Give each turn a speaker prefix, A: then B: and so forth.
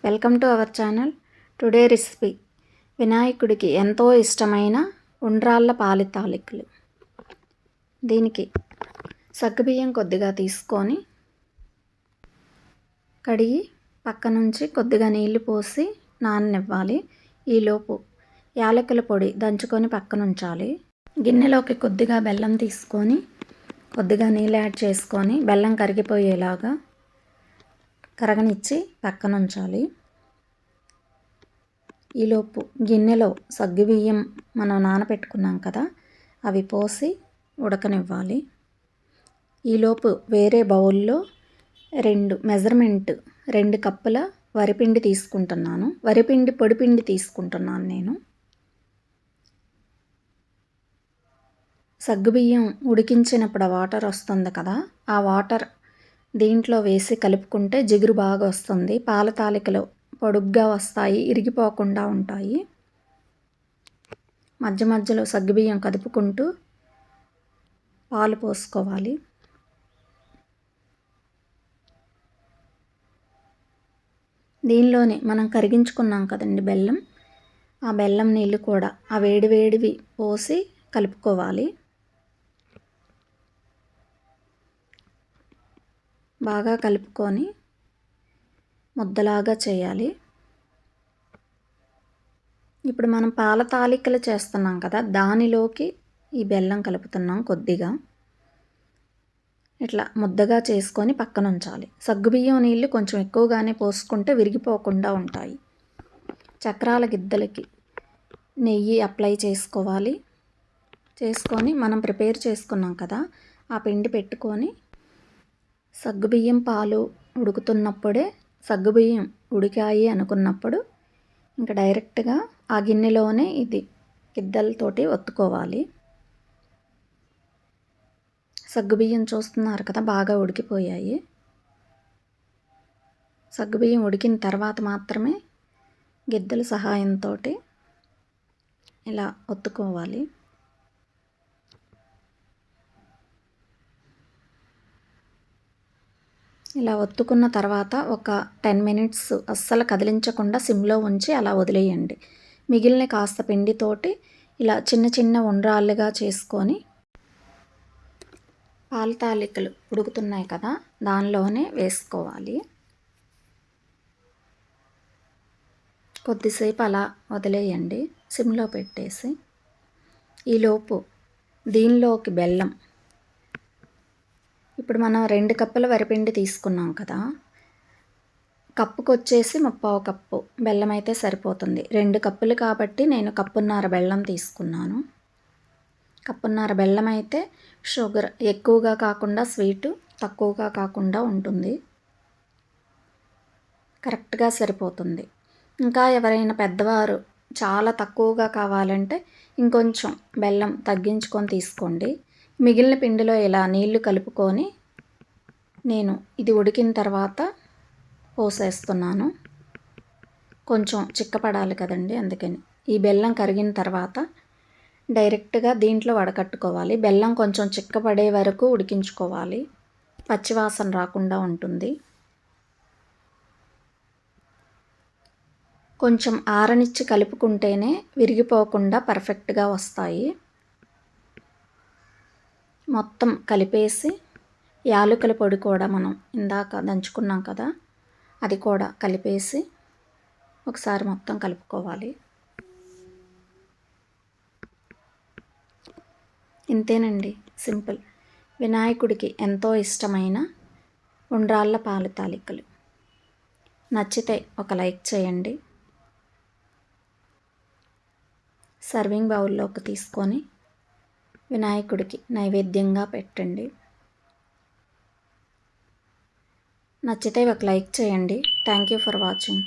A: Welcome to our channel. Today recipe వినాయకుడికి ఎంతో ఇష్టమైన ఉండ్రాళ్ళ పాలి తాలికలు. దీనికి సగ్గుబియ్యం కొద్దిగా తీసుకొని కడిగి పక్క నుంచి కొద్దిగా నీళ్లు పోసి నాననివ్వాలి. ఈలోపు యాలకుల పొడి దంచుకొని పక్కన ఉంచాలి. గిన్నెలోకి కొద్దిగా బెల్లం తీసుకొని కొద్దిగా నీళ్ళు యాడ్ చేసుకొని బెల్లం కరిగిపోయేలాగా కరగనిచ్చి పక్కన ఉంచాలి. ఈలోపు గిన్నెలో సగ్గుబియ్యం మనం నానబెట్టుకున్నాం కదా, అవి పోసి ఉడకనివ్వాలి. ఈలోపు వేరే బౌల్లో 2 కప్పుల వరిపిండి తీసుకుంటున్నాను. వరిపిండి పొడిపిండి తీసుకుంటున్నాను నేను. సగ్గుబియ్యం ఉడికించినప్పుడు వాటర్ వస్తుంది కదా, ఆ వాటర్ దీంట్లో వేసి కలుపుకుంటే జిగురు బాగా వస్తుంది. పాల తాలికలు పొడుగ్గా వస్తాయి, ఇరిగిపోకుండా ఉంటాయి. మధ్య మధ్యలో సగ్గుబియ్యం కదుపుకుంటూ పాలు పోసుకోవాలి. దీనిలోనే మనం కరిగించుకున్నాం కదండి బెల్లం, ఆ బెల్లం నీళ్ళు కూడా ఆ వేడివేడివి పోసి కలుపుకోవాలి. బాగా కలుపుకొని ముద్దలాగా చేయాలి. ఇప్పుడు మనం పాల తాలికలు చేస్తున్నాం కదా, దానిలోకి ఈ బెల్లం కలుపుతున్నాం. కొద్దిగా ఇట్లా ముద్దగా చేసుకొని పక్కన ఉంచాలి. సగ్గుబియ్యం నీళ్ళు కొంచెం ఎక్కువగానే పోసుకుంటే విరిగిపోకుండా ఉంటాయి. చక్రాల గిద్దలకి నెయ్యి అప్లై చేసుకోవాలి. చేసుకొని మనం ప్రిపేర్ చేసుకున్నాం కదా, ఆ పిండి పెట్టుకొని సగ్గుబియ్యం పాలు ఉడుకుతున్నప్పుడే సగ్గుబియ్యం ఉడికాయి అనుకున్నప్పుడు ఇంకా డైరెక్ట్గా ఆ గిన్నెలోనే ఇది గిద్దలతోటి ఒత్తుకోవాలి. సగ్గుబియ్యం చూస్తున్నారు కదా, బాగా ఉడికిపోయాయి. సగ్గుబియ్యం ఉడికిన తర్వాత మాత్రమే గిద్దల సహాయంతో ఇలా ఒత్తుకోవాలి. ఇలా ఒత్తుకున్న తర్వాత ఒక 10 మినిట్స్ అస్సలు కదిలించకుండా సిమ్లో ఉంచి అలా వదిలేయండి. మిగిలిన కాస్త పిండితోటి ఇలా చిన్న చిన్న ఉండ్రాళ్ళుగా చేసుకొని పాల తాలికలు ఉడుకుతున్నాయి కదా, దానిలోనే వేసుకోవాలి. కొద్దిసేపు అలా వదిలేయండి సిమ్లో పెట్టేసి. ఈలోపు దీనిలోకి బెల్లం, ఇప్పుడు మనం 2 కప్పుల వరిపిండి తీసుకున్నాం కదా, కప్పుకు వచ్చేసి 3/4 కప్పు బెల్లం అయితే సరిపోతుంది. 2 కప్పులు కాబట్టి నేను 1.5 కప్పు బెల్లం తీసుకున్నాను. 1.5 కప్పు బెల్లం అయితే షుగర్ ఎక్కువగా కాకుండా స్వీటు తక్కువగా కాకుండా ఉంటుంది. కరెక్ట్గా సరిపోతుంది. ఇంకా ఎవరైనా పెద్దవారు చాలా తక్కువగా కావాలంటే ఇంకొంచెం బెల్లం తగ్గించుకొని తీసుకోండి. మిగిలిన పిండిలో ఇలా నీళ్లు కలుపుకొని నేను ఇది ఉడికిన తర్వాత పోసేస్తున్నాను. కొంచెం చిక్కపడాలి కదండి, అందుకని. ఈ బెల్లం కరిగిన తర్వాత డైరెక్ట్గా దీంట్లో వడకట్టుకోవాలి. బెల్లం కొంచెం చిక్కపడే వరకు ఉడికించుకోవాలి, పచ్చివాసన రాకుండా ఉంటుంది. కొంచెం ఆరనిచ్చి కలుపుకుంటేనే విరిగిపోకుండా పర్ఫెక్ట్గా వస్తాయి. మొత్తం కలిపేసి యాలకుల పొడి కూడా మనం ఇందాక దంచుకున్నాం కదా, అది కూడా కలిపేసి ఒకసారి మొత్తం కలుపుకోవాలి. ఇంతేనండి, సింపుల్. వినాయకుడికి ఎంతో ఇష్టమైన ఉండ్రాళ్ళ పాల తాలికలు. నచ్చితే ఒక లైక్ చేయండి. సర్వింగ్ బౌల్లోకి తీసుకొని వినాయకుడికి నైవేద్యంగా పెట్టండి. నచ్చితే ఒక లైక్ చేయండి. Thank you for watching.